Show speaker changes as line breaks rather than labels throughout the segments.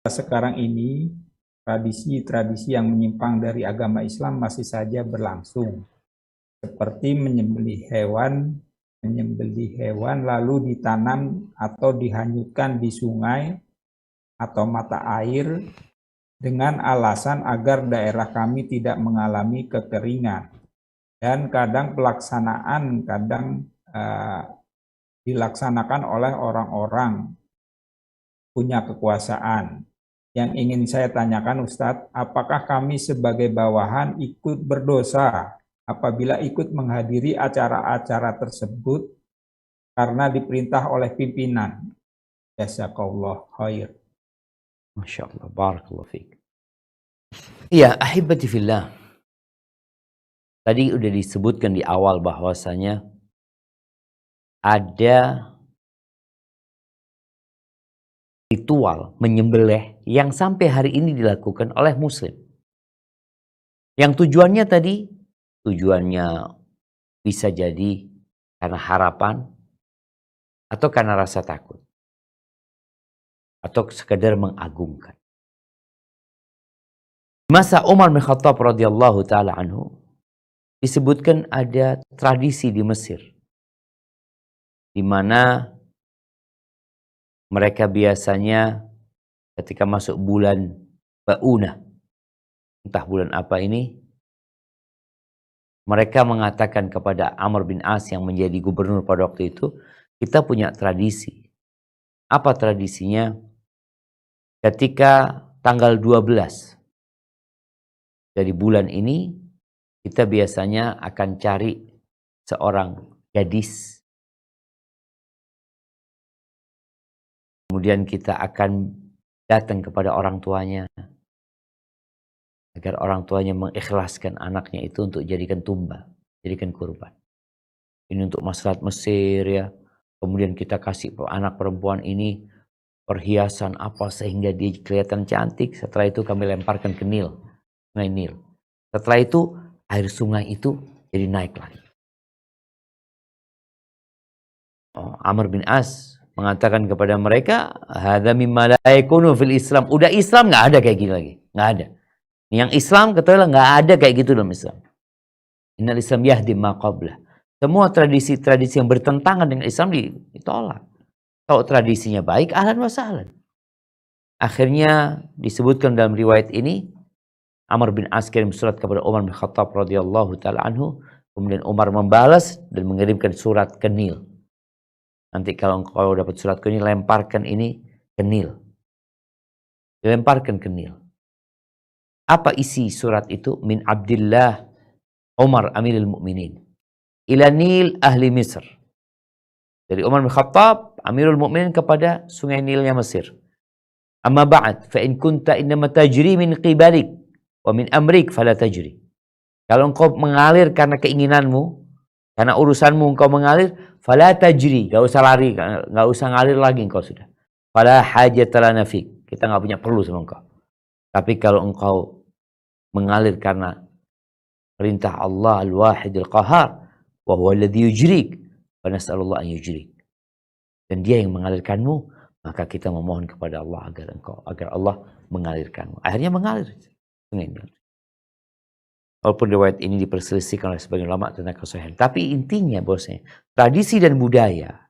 sekarang ini tradisi-tradisi yang menyimpang dari agama Islam masih saja berlangsung, seperti menyembelih hewan lalu ditanam atau dihanyutkan di sungai atau mata air dengan alasan agar daerah kami tidak mengalami kekeringan. Dan kadang dilaksanakan oleh orang-orang punya kekuasaan. Yang ingin saya tanyakan Ustadz, apakah kami sebagai bawahan ikut berdosa apabila ikut menghadiri acara-acara tersebut karena diperintah oleh pimpinan? Jazakallah khair.
Masya Allah, barakallahu fiik. Iya, ahibati fillah. Tadi udah disebutkan di awal bahwasanya ada ritual menyembelih yang sampai hari ini dilakukan oleh muslim. Yang tujuannya bisa jadi karena harapan atau karena rasa takut atau sekedar mengagungkan. Masa Umar bin Khattab radhiyallahu taala anhu disebutkan ada tradisi di Mesir di mana mereka biasanya ketika masuk bulan Ba'unah, entah bulan apa ini, mereka mengatakan kepada Amr bin As yang menjadi gubernur pada waktu itu, kita punya tradisi. Apa tradisinya? Ketika tanggal 12 dari bulan ini, kita biasanya akan cari seorang gadis. Kemudian kita akan datang kepada orang tuanya agar orang tuanya mengikhlaskan anaknya itu untuk jadikan tumbal, jadikan kurban. Ini untuk maslahat Mesir ya. Kemudian kita kasih anak perempuan ini perhiasan apa sehingga dia kelihatan cantik. Setelah itu kami lemparkan ke Nil, sungai Nil. Setelah itu air sungai itu jadi naik lagi. Amr bin As mengatakan kepada mereka, hadza mimma la yakunu fil Islam. Udah Islam nggak ada kayak gini lagi, nggak ada. Yang Islam ketahuilah nggak ada kayak gitu dalam Islam. Innal Islam yahdi ma qablah. Semua tradisi-tradisi yang bertentangan dengan Islam ditolak. Kalau tradisinya baik, ahlan wa sahlan. Akhirnya disebutkan dalam riwayat ini, Amr bin As kirim surat kepada Umar bin Khattab radhiyallahu taala anhu. Kemudian Umar membalas dan mengirimkan surat ke Nil. Nanti kalau engkau dapat surat ke Nil, lemparkan ini ke Nil. Dilemparkan ke Nil. Apa isi surat itu? Min Abdillah Umar Amirul Mukminin ila Nil ahli Misr. Dari Umar bin Khattab Amirul Mukminin kepada sungai Nilnya Mesir. Amma ba'd fa in kunta innama tajri min qibalik wa min amrik fala tajri. Kalau engkau mengalir karena keinginanmu, karena urusanmu engkau mengalir, fala tajri, enggak usah lari, enggak usah ngalir lagi engkau sudah. Fala hajatana fik. Kita enggak punya perlu sama engkau. Tapi kalau engkau mengalir karena perintah Allah Al-Wahid Al-Qahar, wa huwa alladhi yujrik, wa nas'alullah an yujrik. Dan dia yang mengalirkanmu, maka kita memohon kepada Allah agar Allah mengalirkanmu. Akhirnya mengalir. Walaupun riwayat ini diperselisihkan oleh sebagian ulama tentang kesahihan, tapi intinya bahwasanya tradisi dan budaya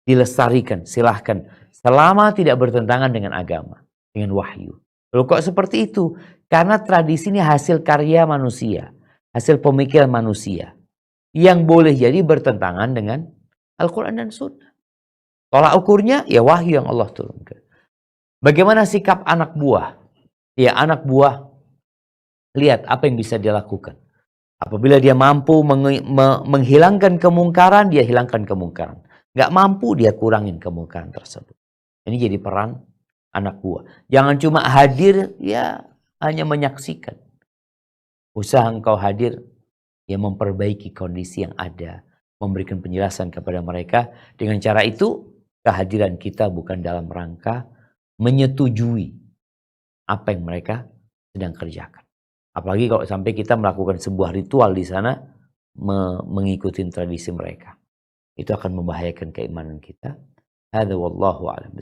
dilestarikan, silahkan, selama tidak bertentangan dengan agama, dengan wahyu. Loh kok seperti itu? Karena tradisi ini hasil karya manusia, hasil pemikiran manusia, yang boleh jadi bertentangan dengan Al-Quran dan Sunnah. Tolak ukurnya, ya wahyu yang Allah turunkan. Bagaimana sikap anak buah? Ya anak buah, lihat apa yang bisa dia lakukan. Apabila dia mampu menghilangkan kemungkaran, dia hilangkan kemungkaran. Nggak mampu, dia kurangin kemungkaran tersebut. Ini jadi peran anak buah. Jangan cuma hadir, ya hanya menyaksikan. Usaha engkau hadir, ya memperbaiki kondisi yang ada. Memberikan penjelasan kepada mereka. Dengan cara itu, kehadiran kita bukan dalam rangka menyetujui apa yang mereka sedang kerjakan. Apalagi kalau sampai kita melakukan sebuah ritual di sana, mengikuti tradisi mereka. Itu akan membahayakan keimanan kita. Hadza wallahu a'lam.